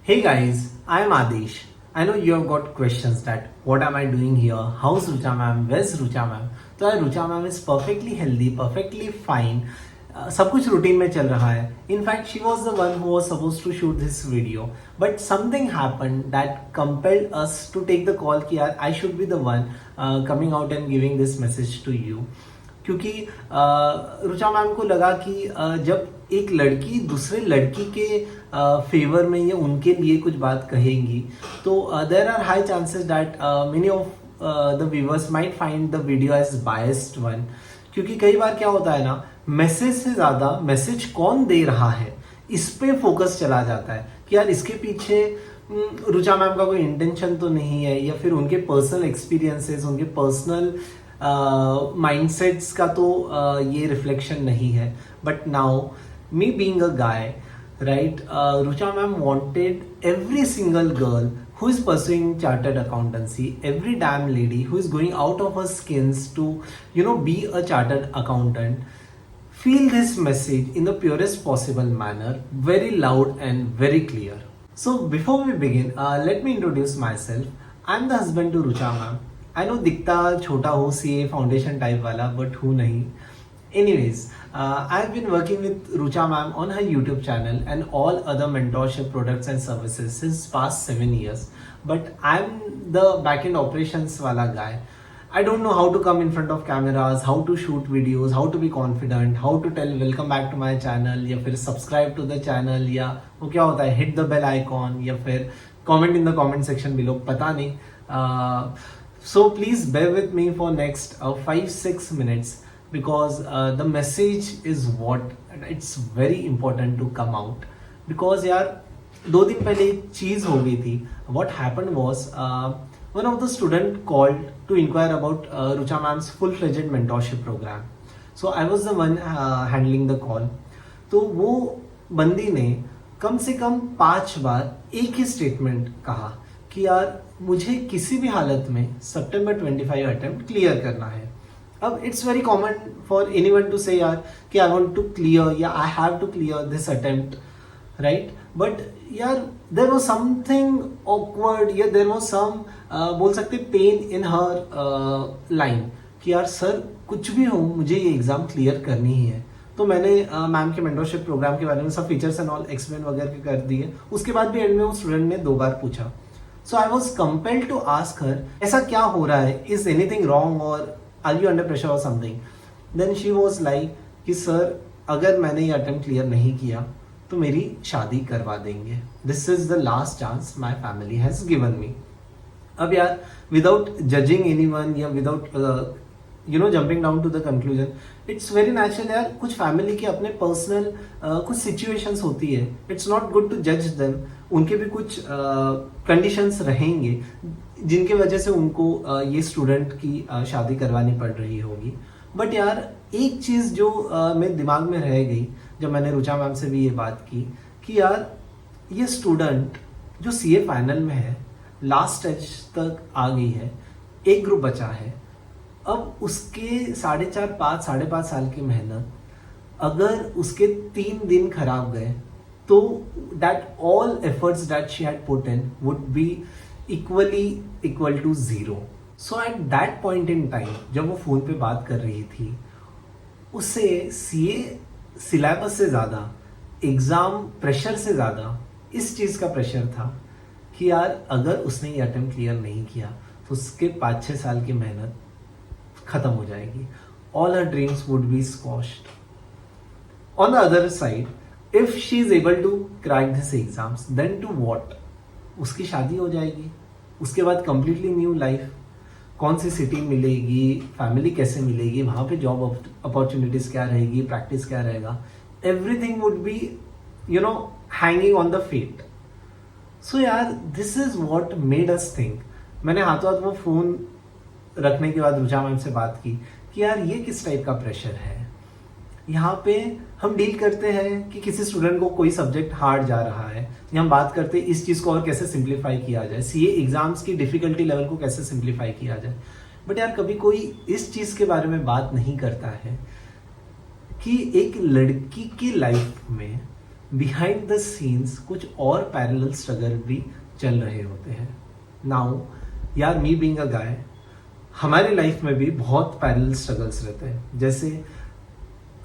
Hey guys, I am Adish. I know you have got questions that what am I doing here? How's Rucha ma'am? Where's Rucha ma'am? तो यार Rucha ma'am is perfectly healthy, perfectly fine. सब कुछ routine में चल रहा है. In fact, she was the one who was supposed to shoot this video, but something happened that compelled us to take the call कि यार I should be the one coming out and giving this message to you. क्योंकि Rucha ma'am को लगा कि जब एक लड़की दूसरे लड़की के फेवर में या उनके लिए कुछ बात कहेंगी तो there are high chances that many of the viewers might find the video as biased one. क्योंकि कई बार क्या होता है ना, मैसेज से ज्यादा मैसेज कौन दे रहा है इस पे फोकस चला जाता है कि यार इसके पीछे रुचा मैम का कोई इंटेंशन तो नहीं है, या फिर उनके पर्सनल एक्सपीरियंसेस, उनके पर्सनल माइंडसेट्स का तो ये रिफ्लेक्शन नहीं है. But now me being a guy, right, Rucha ma'am wanted every single girl who is pursuing chartered accountancy, every damn lady who is going out of her skins to be a chartered accountant, feel this message in the purest possible manner, very loud and very clear. So before we begin, let me introduce myself. I'm the husband to Rucha ma'am. I know दिखता छोटा हो CA foundation type वाला, but हूँ नहीं. Anyways, I've been working with Rucha ma'am on her YouTube channel and all other mentorship products and services since past 7 years. But I'm the back-end operations wala guy. I don't know how to come in front of cameras, how to shoot videos, how to be confident, how to tell welcome back to my channel, या फिर subscribe to the channel, या वो क्या होता है hit the bell icon, या फिर comment in the comment section below, पता नहीं. So please bear with me for next 5-6 minutes. Because the message is what it's very important to come out. Because यार 2 दिन पहले एक चीज हो गई थी. What happened was one of the student called to inquire about Rucha ma'am's full-fledged mentorship program. So I was the one handling the call. तो वो बंदी ने कम से कम 5 बार एक ही स्टेटमेंट कहा कि यार मुझे किसी भी हालत में सितंबर 25 अटेम्प्ट क्लियर करना है. अब it's very common for anyone to say यार कि आई वांट टू क्लियर या I have to clear this attempt, right. But यार देयर वाज समथिंग ऑकवर्ड, या देयर वाज सम बोल सकते पेन इन हर लाइन कि यार सर कुछ भी हो मुझे ये एग्जाम क्लियर करनी ही है. तो मैंने मैम के मेंटरशिप प्रोग्राम के बारे में सब फीचर्स एंड ऑल एक्सप्लेन वगैरह कर दिए. उसके बाद भी एंड में वो स्टूडेंट ने 2 बार पूछा. So I was compelled to ask her ऐसा क्या हो रहा है, इज एनीथिंग रॉन्ग और are you under pressure or something. Then she was like कि सर अगर मैंने ये अटेम्प्ट क्लियर नहीं किया तो मेरी शादी करवा देंगे. This is the last chance my family has given me. अब यार विदाउट जजिंग एनीवन या without jumping down to the conclusion, it's very natural यार. कुछ फैमिली के अपने पर्सनल कुछ सिचुएशंस होती है. इट्स नॉट गुड टू जज देम. उनके भी कुछ कंडीशंस रहेंगे जिनके वजह से उनको ये स्टूडेंट की शादी करवानी पड़ रही होगी. बट यार एक चीज जो मेरे दिमाग में रह गई जब मैंने रुचा मैम से भी ये बात की कि यार ये स्टूडेंट जो CA फाइनल में है, लास्ट स्टेज तक आ गई है, एक ग्रुप बचा है. अब उसके 4.5 साल की मेहनत अगर उसके 3 दिन खराब गए तो that all efforts that she had put in would be equal to 0. So at that point in time जब वो फोन पे बात कर रही थी, उसे CA सिलेबस से ज़्यादा, एग्ज़ाम प्रेशर से ज़्यादा इस चीज़ का प्रेशर था कि यार अगर उसने ये अटेम्प्ट क्लियर नहीं किया तो उसके 5-6 साल की मेहनत ख़त्म हो जाएगी. All her dreams would be squashed. On the other side, if she is able to crack this exams, then too what, उसकी शादी हो जाएगी. उसके बाद कंप्लीटली न्यू लाइफ. कौन सी सिटी मिलेगी, फैमिली कैसे मिलेगी, वहाँ पे जॉब अपॉर्चुनिटीज क्या रहेगी, प्रैक्टिस क्या रहेगा, everything would be hanging on the fate. So यार this is what made us think. मैंने हाथों हाथ वो फोन रखने के बाद रुचा मैम से बात की कि यार ये किस टाइप का प्रेशर है. यहाँ पे हम डील करते हैं कि किसी स्टूडेंट को कोई सब्जेक्ट हार्ड जा रहा है, या हम बात करते हैं इस चीज़ को और कैसे सिंप्लीफाई किया जाए, CA एग्जाम्स की डिफिकल्टी लेवल को कैसे सिंप्लीफाई किया जाए. बट यार कभी कोई इस चीज़ के बारे में बात नहीं करता है कि एक लड़की की लाइफ में बिहाइंड द सीन्स कुछ और पैरेलल स्ट्रगल भी चल रहे होते हैं. नाउ यार, मी बीइंग अ गाय, हमारे लाइफ में भी बहुत पैरेलल स्ट्रगल्स रहते हैं. जैसे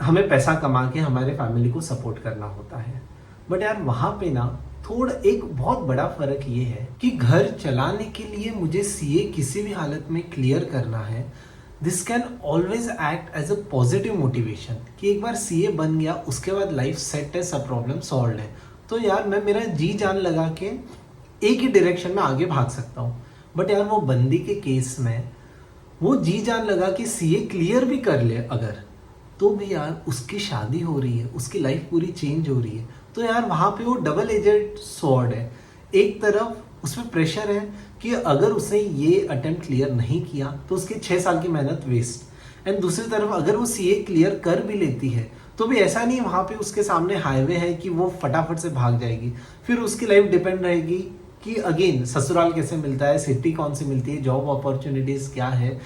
हमें पैसा कमा के हमारे फैमिली को सपोर्ट करना होता है, बट यार वहां पे ना थोड़ा एक बहुत बड़ा फर्क ये है कि घर चलाने के लिए मुझे सीए किसी भी हालत में क्लियर करना है. This can always act as a positive motivation कि एक बार सीए बन गया उसके बाद लाइफ सेट है, सब प्रॉब्लम सॉल्व है. तो यार मैं मेरा जी जान लगा के एक ही डायरेक्शन में आगे भाग सकता हूँ. बट यार वो बंदी के केस में वो जी जान लगा कि सीए क्लियर भी कर ले अगर, तो भी यार उसकी शादी हो रही है, उसकी लाइफ पूरी चेंज हो रही है. तो यार वहां पे वो डबल एजेड स्वॉर्ड है. एक तरफ उसमें प्रेशर है कि अगर उसने ये अटेम्प्ट क्लियर नहीं किया तो उसकी 6 साल की मेहनत वेस्ट. एंड दूसरी तरफ अगर वो सीए क्लियर कर भी लेती है तो भी ऐसा नहीं वहां पे उसके सामने हाईवे है कि वो फटाफट से भाग जाएगी. फिर उसकी लाइफ डिपेंड रहेगी कि अगेन ससुराल कैसे मिलता है, सिटी कौन सी मिलती है, जॉब अपॉर्चुनिटीज क्या है.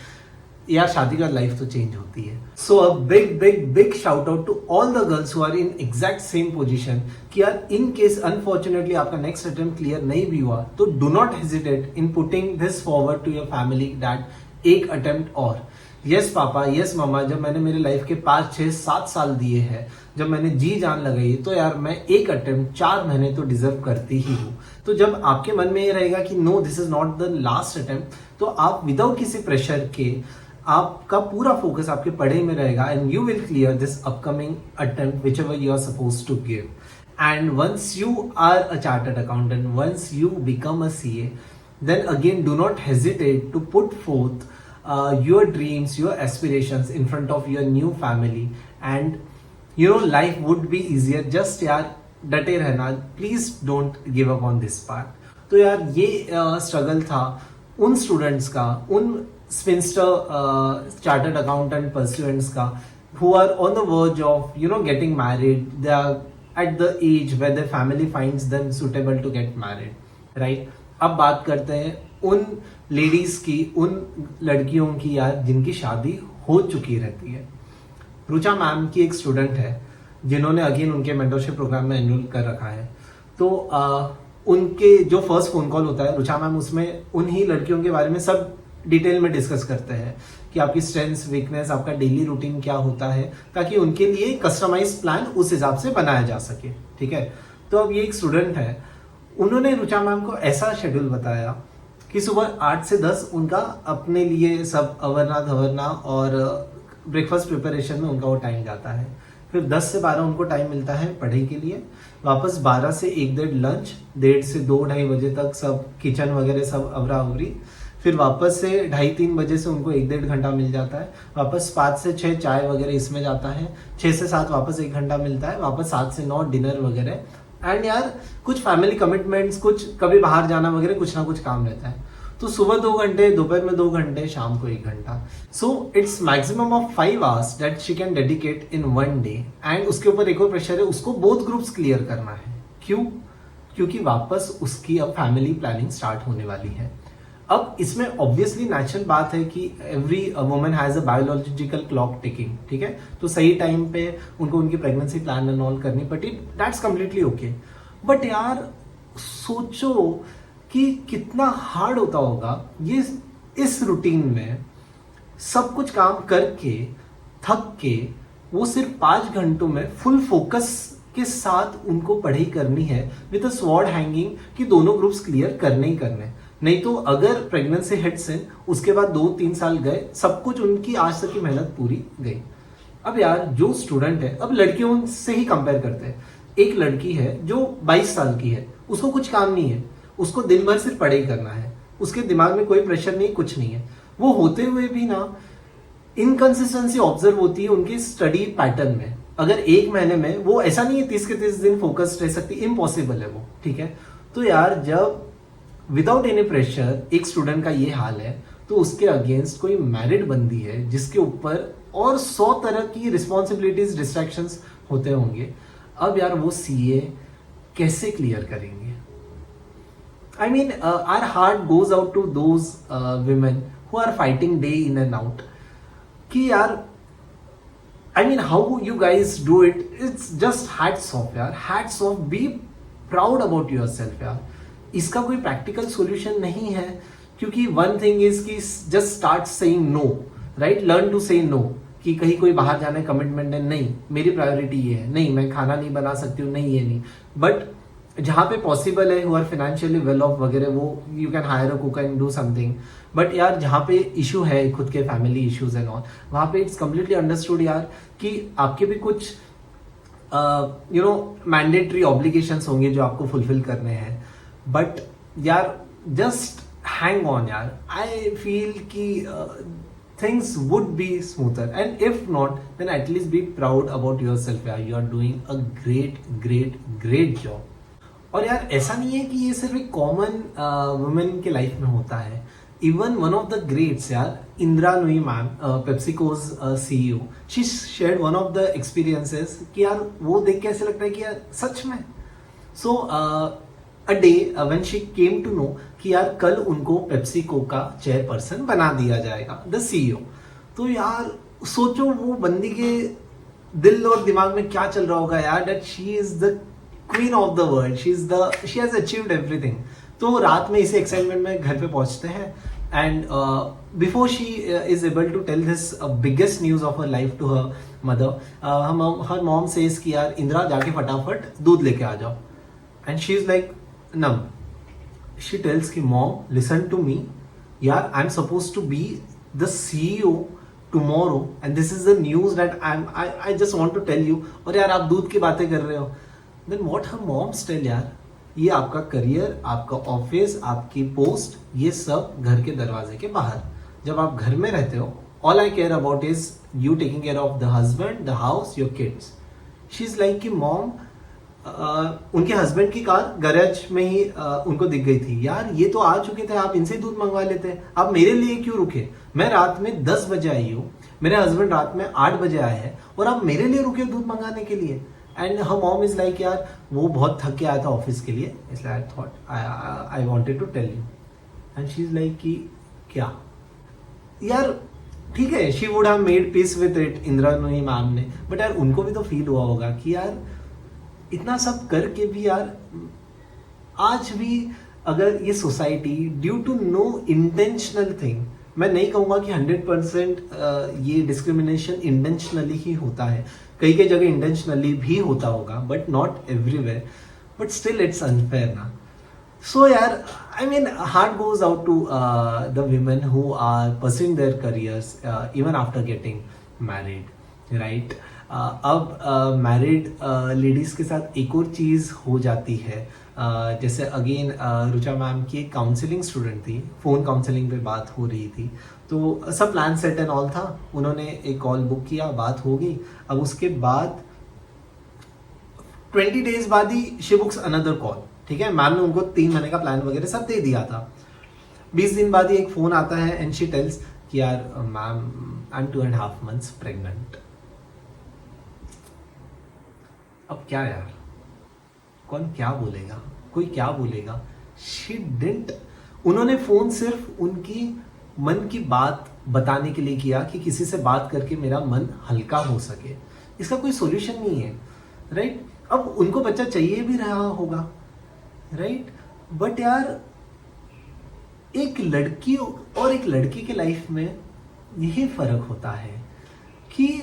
यार शादी का लाइफ तो चेंज होती है. So a big big big shout out to all the girls who are in exact same position कि यार इन केस अनफॉर्चुनेटली आपका नेक्स्ट अटेम्प्ट क्लियर नहीं भी हुआ तो do not hesitate in putting this forward to your family that एक attempt और. Yes papa, yes mama, जब मैंने मेरे लाइफ के 5 6 7 साल दिए हैं, जब मैंने जी जान लगाई, तो यार मैं एक अटेम्प्ट 4 महीने तो डिजर्व करती ही हूँ. तो जब आपके मन में ये रहेगा कि no this is not the last attempt, तो आप विदाउट किसी प्रेशर के आपका पूरा फोकस आपके पढ़ाई में रहेगा and you will clear this upcoming attempt whichever you are suppose to give. And once you are a chartered accountant, once you become a CA, then again do not hesitate to put forth your dreams, your aspirations in front of your new family, and you know life would be easier. Just यार डटे रहना, please don't give up on this part. तो यार ये struggle था उन students का, उन स्पिंस्टर चार्टर्ड अकाउंटेंट परस्यूएंट्स का who are on the verge of getting married. They are at the age where their family finds them suitable to get married, right? अब बात करते हैं उन लेडीज की, उन लड़कियों की यार जिनकी शादी हो चुकी रहती है. रुचा मैम की एक स्टूडेंट है जिन्होंने अगेन उनके मेंटरशिप प्रोग्राम में एनरोल कर रखा है. तो उनके जो फर्स्ट फोन कॉल होता है, रुचा मैम उसमें उन्हीं लड़कियों के बारे में सब डिटेल में डिस्कस करते हैं कि आपकी स्ट्रेंथ्स, वीकनेस, आपका डेली रूटीन क्या होता है, ताकि उनके लिए कस्टमाइज प्लान उस हिसाब से बनाया जा सके. ठीक है. तो अब ये एक स्टूडेंट है, उन्होंने रुचा मैम को ऐसा शेड्यूल बताया कि सुबह 8 से 10 उनका अपने लिए सब अवरना और ब्रेकफास्ट प्रिपरेशन में उनका वो टाइम जाता है. फिर 10 से 12 उनको टाइम मिलता है पढ़ाई के लिए. वापस 12 से 1-1:30 लंच, 1:30 से 2-2:30 बजे तक सब किचन वगैरह सब अवरा अवरी. फिर वापस से 2:30-3 बजे से उनको 1-1.5 घंटा मिल जाता है. वापस 5 से 6 चाय वगैरह इसमें जाता है. 6 से 7 वापस 1 घंटा मिलता है. वापस 7 से 9 डिनर वगैरह. एंड यार कुछ फैमिली कमिटमेंट्स, कुछ कभी बाहर जाना वगैरह, कुछ ना कुछ काम रहता है. तो सुबह 2 घंटे, दोपहर में 2 घंटे, शाम को 1 घंटा. So its maximum of 5 hours that she can dedicate in 1 day. And उसके ऊपर एक और प्रेशर है, उसको बोथ ग्रुप्स क्लियर करना है. क्यों? क्योंकि वापस उसकी अब फैमिली प्लानिंग स्टार्ट होने वाली है. अब इसमें ऑब्वियसली नेचुरल बात है कि every woman has a biological clock ticking. ठीक है. तो सही टाइम पे उनको उनकी प्रेगनेंसी प्लान एंड ऑल करनी पड़ी. That's completely okay. बट यार सोचो कि कितना हार्ड होता होगा ये इस रूटीन में सब कुछ काम करके थक के वो सिर्फ 5 घंटों में फुल फोकस के साथ उनको पढ़ाई करनी है विद अ स्वॉर्ड हैंगिंग कि दोनों ग्रुप्स क्लियर करने ही करने. नहीं तो अगर प्रेगनेंसी हिट्स इन, उसके बाद 2-3 साल गए, सब कुछ उनकी आज तक की मेहनत पूरी गई. अब यार जो स्टूडेंट है, अब लड़कियों से ही कंपेयर करते हैं. एक लड़की है जो 22 साल की है, उसको कुछ काम नहीं है, उसको दिन भर सिर्फ पढ़ाई करना है, उसके दिमाग में कोई प्रेशर नहीं, कुछ नहीं है. वो होते हुए भी ना इनकंसिस्टेंसी ऑब्जर्व होती है उनकी स्टडी पैटर्न में. अगर एक महीने में वो ऐसा नहीं है 30 के 30 दिन फोकस्ड रह सकती, इम्पॉसिबल है वो. ठीक है. तो यार जब विदाउट एनी प्रेशर एक स्टूडेंट का ये हाल है, तो उसके अगेंस्ट कोई मैरिड बंदी है जिसके ऊपर और 100 तरह की रिस्पॉन्सिबिलिटीज, डिस्ट्रैक्शंस होते होंगे. अब यार वो सीए कैसे क्लियर करेंगे? I mean, our heart goes out to those women who are fighting day in and out. कि यार I mean, how you guys do it, it's just hats off यार, hats off, be proud about yourself यार. इसका कोई practical solution नहीं है, क्योंकि one thing is कि just start saying no, right, learn to say no, कि कहीं कोई बाहर जाने कमिटमेंट है, नहीं मेरी प्रायोरिटी ये है, नहीं मैं खाना नहीं बना सकती हूँ, नहीं ये नहीं. बट जहाँ पे पॉसिबल है, who are financially well off वगैरह, वो you can hire a cook and do something. But यार जहाँ पे इशू है खुद के फैमिली इश्यूज एंड ऑल, वहाँ पे इट्स कम्प्लीटली अंडरस्टूड यार कि आपके भी कुछ यू नो मैंडेटरी ऑब्लिगेशंस होंगे जो आपको फुलफिल करने हैं. बट यार जस्ट हैंग ऑन यार, आई फील कि things would be smoother, and if not then at least be proud about yourself यार, you are doing a great job. और यार ऐसा नहीं है कि ये सिर्फ एक कॉमन वुमेन के लाइफ में होता है. Even one of the greats यार, Indra Nooyi ma'am, PepsiCo's CEO, she shared one of the experiences कि यार वो देख के ऐसे लगता है कि यार सच में. So a day when she came to know कि यार कल उनको पेप्सिको का चेयरपर्सन बना दिया जाएगा, द सीईओ. तो यार सोचो वो बंदी के दिल और दिमाग में क्या चल रहा होगा यार, that she is the queen of the world, she has achieved everything. तो रात में इसी एक्साइटमेंट में घर पे पहुंचते हैं, and before she is able to tell this biggest news of her life to her mother, her mom says कि यार इंदिरा जाके फटाफट दूध लेके आ जाओ. And she is like numb. She tells कि मॉम लिसन टू मी यार, I am suppose to be the CEO tomorrow and this is the news that I just want to tell you, और यार आप दूध की बातें कर रहे हो. Then what her moms tell यार, ये आपका करियर, आपका ऑफिस, आपकी पोस्ट, ये सब घर के दरवाजे के बाहर. जब आप घर में रहते हो, all I care about is you taking care of the husband, the house, your kids. She's like कि मॉम, उनके हस्बैंड की कार गैरेज में ही उनको दिख गई थी. यार ये तो आ चुके थे, आप इनसे दूध मंगवा लेते, आप मेरे लिए क्यों रुके? मैं रात में 10 बजे आई हूँ, मेरे हस्बैंड रात में 8 बजे आए हैं, और आप मेरे लिए रुके दूध मंगाने के लिए. And her mom is like यार वो बहुत थक के आया था ऑफिस के लिए, इसलिए I thought I wanted to tell you. And she is like कि क्या यार, ठीक है, she would have made peace with it, Indra Nooyi ma'am ने. बट यार उनको भी तो फील हुआ होगा कि यार इतना सब करके भी यार आज भी अगर ये society due to no intentional thing, मैं नहीं कहूंगा कि 100% ये डिस्क्रिमिनेशन इंटेंशनली ही होता है, कई कई जगह इंटेंशनली भी होता होगा, but not everywhere, but still it's unfair ना. सो यार I mean heart goes out to the women who are pursuing their careers even after getting married, right. अब मैरिड लेडीज के साथ एक और चीज़ हो जाती है, जैसे अगेन रुचा मैम की एक काउंसलिंग स्टूडेंट थी, फ़ोन काउंसलिंग पे बात हो रही थी, तो सब प्लान सेट एंड ऑल था, उन्होंने एक कॉल बुक किया, बात हो गई. अब उसके बाद 20 डेज बाद ही शी बुक्स अनदर कॉल, ठीक है, मैम ने उनको 3 महीने का प्लान वगैरह सब दे दिया था. 20 दिन बाद ही एक फ़ोन आता है एंड शी टेल्स कि यार ma'am I am 2.5 months pregnant. अब क्या यार, कौन क्या बोलेगा, कोई क्या बोलेगा. शी डिडंट, उन्होंने फोन सिर्फ उनकी मन की बात बताने के लिए किया कि किसी से बात करके मेरा मन हल्का हो सके. इसका कोई सॉल्यूशन नहीं है, राइट. अब उनको बच्चा चाहिए भी रहा होगा, राइट. बट यार एक लड़की और एक लड़की के लाइफ में यही फर्क होता है कि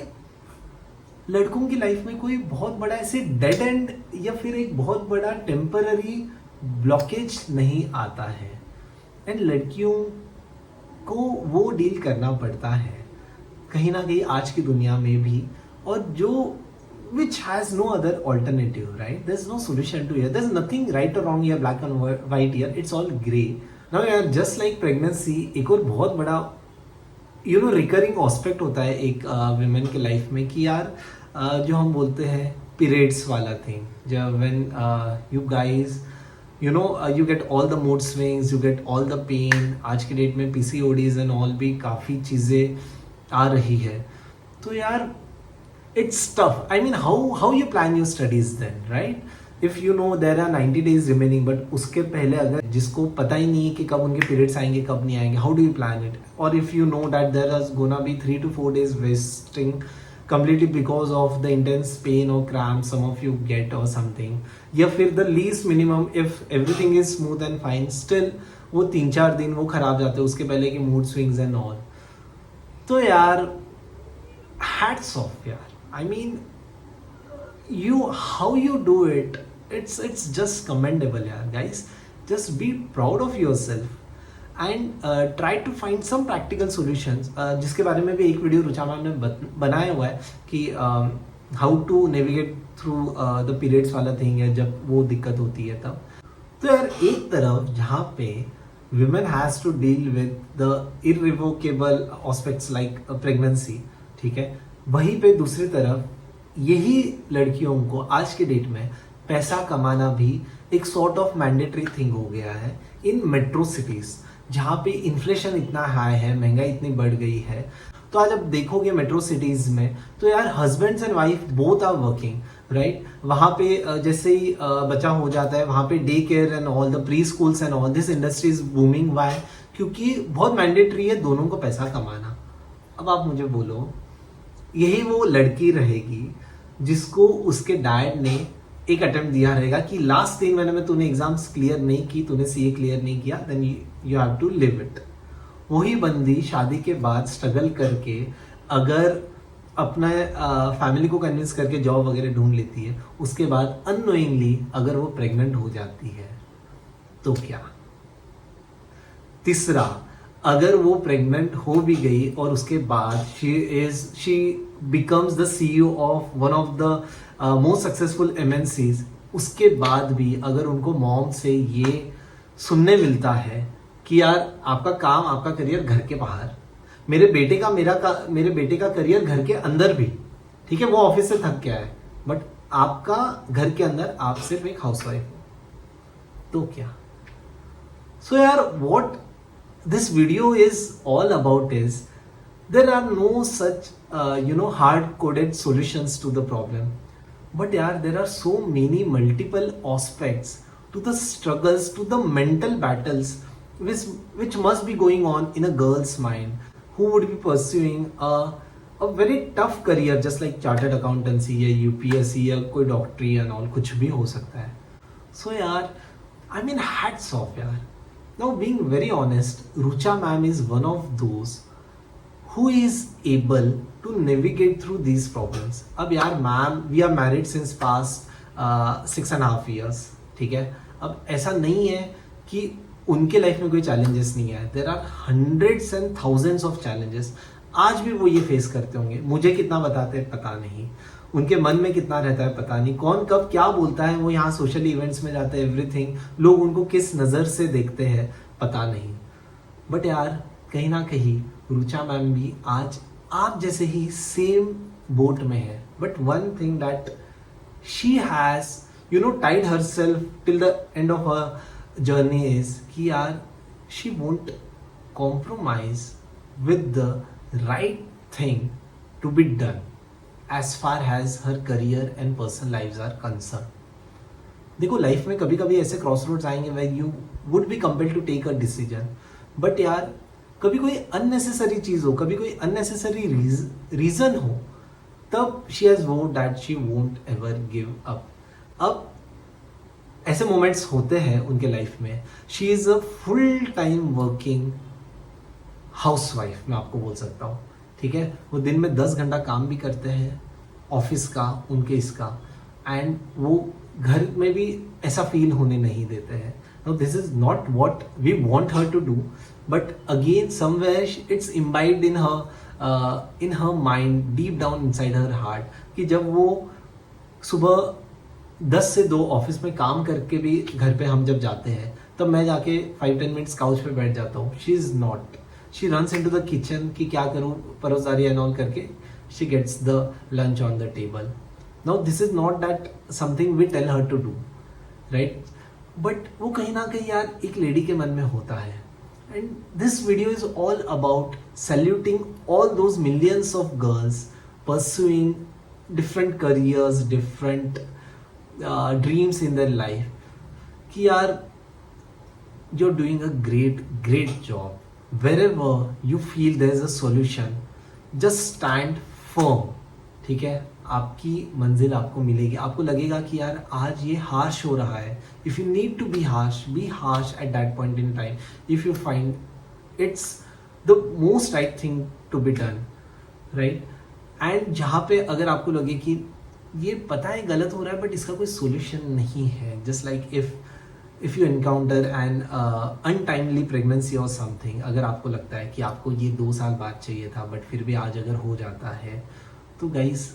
लड़कों की लाइफ में कोई बहुत बड़ा ऐसे डेड एंड या फिर एक बहुत बड़ा टेम्पररी ब्लॉकेज नहीं आता है, एंड लड़कियों को वो डील करना पड़ता है कहीं ना कहीं आज की दुनिया में भी, और जो which has no other alternative, right? There's no solution to here. There's nothing right or wrong here, black and white here. It's all grey. Now यार just like pregnancy, एक और बहुत बड़ा रिकरिंग एस्पेक्ट होता है एक विमेन के life में कि यार जो हम बोलते हैं पीरियड्स वाला थिंग, जब when you guys you get all the mood swings, you get all the pain. आज की डेट में PCODs and all भी काफ़ी चीज़ें आ रही है. तो यार it's tough. I mean how you plan your studies then, right? If you know there are 90 days remaining, but उसके पहले अगर जिसको पता ही नहीं है कि कब उनके पीरियड्स आएंगे कब नहीं आएंगे, how do you plan it? Or if you know that there is gonna be 3 to 4 days wasting completely because of the intense pain or cramp some of you get or something, या फिर the least minimum if everything is smooth and fine still वो 3-4 दिन वो खराब जाते हैं उसके पहले की mood swings and all. तो यार hats off यार. I mean you how you do it, it's just commendable यार guys. Just be proud of yourself and try to find some practical solutions, जिसके बारे में भी एक वीडियो रुचा मैम ने बनाया हुआ है कि how to navigate through the periods वाला थिंग है जब वो दिक्कत होती है तब. तो यार एक तरफ जहाँ पे women has to deal with the irrevocable aspects like pregnancy, ठीक है, वहीं पे दूसरी तरफ यही लड़कियों को आज के डेट में पैसा कमाना भी एक सॉर्ट ऑफ मैंडेटरी थिंग हो गया है इन मेट्रो सिटीज जहाँ पे इन्फ्लेशन इतना हाई है, महंगाई इतनी बढ़ गई है. तो आज आप देखोगे मेट्रो सिटीज में तो यार husbands and wife both are working, right. वहाँ पे जैसे ही बच्चा हो जाता है वहाँ पे day care and all the preschools and all this industry is booming. Why? क्योंकि बहुत मैंडेटरी है दोनों को पैसा कमाना. अब आप मुझे बोलो यही वो लड़की रहेगी जिसको उसके डैड ने एक अटेम्प्ट दिया रहेगा कि लास्ट 3 महीने में तूने एग्जाम्स क्लियर नहीं की, तूने सीए क्लियर नहीं किया, then you have to live it. वही बंदी शादी के बाद स्ट्रगल करके अगर अपना फैमिली को कन्विंस करके जॉब वगैरह ढूंढ लेती है, उसके बाद अननोइंगली अगर वो प्रेग्नेंट हो जाती है तो क्या. तीसरा, अगर वो प्रेग्नेंट हो भी गई और उसके बाद she becomes the CEO of one of the most successful MNCs, उसके बाद भी अगर उनको मॉम से ये सुनने मिलता है कि यार आपका काम आपका करियर घर के बाहर, मेरे बेटे का करियर घर के अंदर भी, ठीक है, वो ऑफिस से थक गया है बट आपका घर के अंदर आप सिर्फ एक हाउसवाइफ हो, तो क्या. सो यार what this video is all about is there are no such hard coded solutions to the problem, but yeah there are so many multiple aspects to the struggles, to the mental battles which must be going on in a girl's mind who would be pursuing a very tough career just like chartered accountancy या UPSC या कोई डॉक्टरी and all, कुछ भी हो सकता है. So यार I mean hats off यार. Now being very honest, Rucha ma'am is one of those who is able to navigate through these problems. अब यार ma'am we are married since past 6.5 years, ठीक है. अब ऐसा नहीं है कि उनके लाइफ में कोई चैलेंजेस नहीं है. There are hundreds and thousands of challenges. आज भी वो ये फेस करते होंगे. मुझे कितना बताते हैं पता नहीं, उनके मन में कितना रहता है पता नहीं, कौन कब क्या बोलता है, वो यहाँ सोशल इवेंट्स में जाते हैं, एवरीथिंग, लोग उनको किस नज़र से देखते हैं पता नहीं. बट यार कहीं ना कहीं रुचा मैम भी आज आप जैसे ही सेम बोट में है. But one thing that she has tied herself till the end of her journey is कि यार she won't compromise with the right thing to be done as far as her career and personal lives are concerned. देखो life में कभी कभी ऐसे cross roads आएंगे where you would be compelled to take a decision, but यार कभी कोई unnecessary चीज हो, कभी कोई अननेसेसरी रीजन हो, तब she has vowed that she won't ever give up. अब ऐसे मोमेंट्स होते हैं उनके लाइफ में. She is a full time working housewife, मैं आपको बोल सकता हूँ, ठीक है. वो दिन में 10 घंटा काम भी करते हैं ऑफिस का, उनके इसका, एंड वो घर में भी ऐसा फील होने नहीं देते हैं. Now this is not what we want her to do, but again somewhere it's imbibed in her mind, deep down inside her heart, कि जब वो सुबह 10 से 2 ऑफिस में काम करके भी घर पे हम जब जाते हैं तब मैं जाके 5-10 मिनट्स काउच पे बैठ जाता हूँ. She is not, she runs into the kitchen कि क्या करूँ, परोसदारी and all करके she gets the lunch on the table. Now this is not that something we tell her to do, right? But वो कहीं ना कहीं यार एक लेडी के मन में होता है. And this video is all about saluting all those millions of girls pursuing different careers, different dreams in their life. कि यार you're doing a great job. Wherever you feel there is a solution, just stand firm, ठीक है, आपकी मंजिल आपको मिलेगी। आपको लगेगा कि यार आज ये हार्श हो रहा है, if you need to be harsh at that point in time, if you find it's the most right thing to be done, right. And जहाँ पे अगर आपको लगे कि ये पता है गलत हो रहा है बट इसका कोई सोल्यूशन नहीं है, just like if you encounter an untimely pregnancy और समथिंग, अगर आपको लगता है कि आपको ये 2 साल बाद चाहिए था बट फिर भी आज अगर हो जाता है, तो guys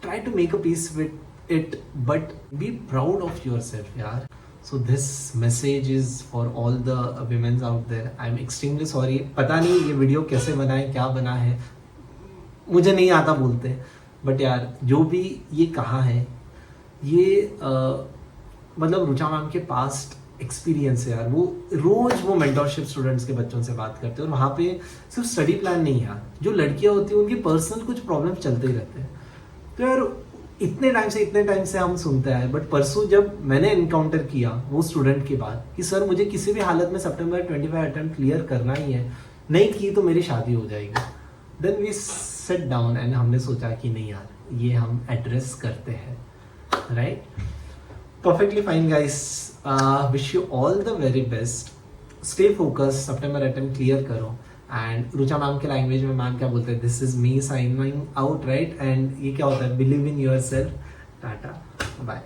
try to make a peace with it but be proud of yourself यार। So this message is for all the womens out there. I am extremely sorry, पता नहीं ये वीडियो कैसे बना है, क्या बना है, मुझे नहीं आता बोलते, बट यार जो भी ये कहा है ये मतलब रुचा मैम के पास्ट एक्सपीरियंस है यार। वो रोज वो मेंटरशिप स्टूडेंट्स के बच्चों से बात करते हैं और वहाँ पे सिर्फ स्टडी प्लान नहीं यार, जो लड़कियाँ होती हैं उनकी पर्सनल कुछ प्रॉब्लम चलते ही रहते हैं। तो यार इतने टाइम से हम सुनते हैं, बट परसों जब मैंने इनकाउंटर किया वो स्टूडेंट के बाद कि सर मुझे किसी भी हालत में सितंबर 25 अटेम्प्ट क्लियर करना ही है, नहीं की तो मेरी शादी हो जाएगी। Then we set down and हमने सोचा कि नहीं यार ये हम एड्रेस करते हैं, right. Perfectly fine guys, wish you all the very best, stay focused, सितंबर अटेम्प्ट क्लियर करो। एंड रुचा मैम के लैंग्वेज में मैम क्या बोलते हैं, this is me signing out, right. And ये क्या होता है, believe in yourself, tata bye.